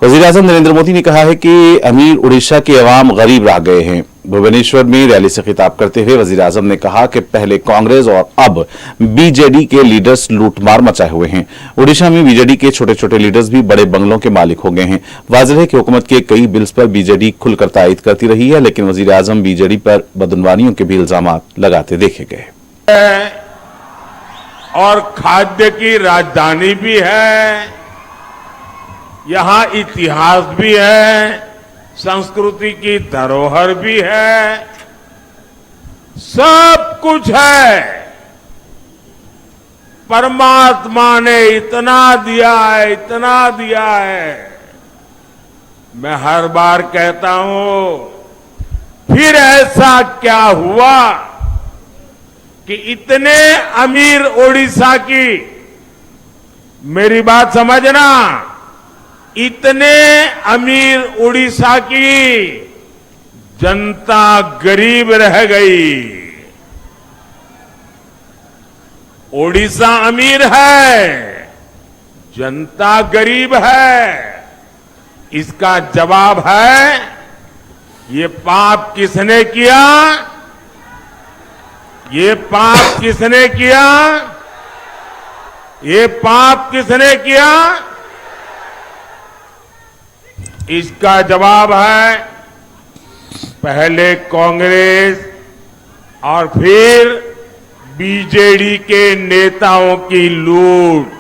वज़ीर-ए-आज़म नरेंद्र मोदी ने कहा है कि अमीर उड़ीसा के अवाम गरीब रह गए हैं। भुवनेश्वर में रैली से खिताब करते हुए वज़ीर-ए-आज़म ने कहा कि पहले कांग्रेस और अब बीजेडी के लीडर्स लूटमार मचाए हुए हैं। उड़ीसा में बीजेडी के छोटे छोटे लीडर्स भी बड़े बंगलों के मालिक हो गए हैं। वाज़ेह है कि हुकूमत के कई बिल्स पर बीजेडी खुलकर तायद करती रही है, लेकिन वज़ीर-ए-आज़म बीजेडी पर बदनवानियों के भी इल्जाम लगाते देखे गए। और खाद्य की राजधानी भी है, यहां इतिहास भी है, संस्कृति की धरोहर भी है, सब कुछ है। परमात्मा ने इतना दिया है, इतना दिया है। मैं हर बार कहता हूं, फिर ऐसा क्या हुआ कि इतने अमीर ओडिशा की, मेरी बात समझना, इतने अमीर उड़ीसा की जनता गरीब रह गई। ओडिशा अमीर है, जनता गरीब है। इसका जवाब है, ये पाप किसने किया? ये पाप किसने किया? ये पाप किसने किया? इसका जवाब है, पहले कांग्रेस और फिर बीजेडी के नेताओं की लूट।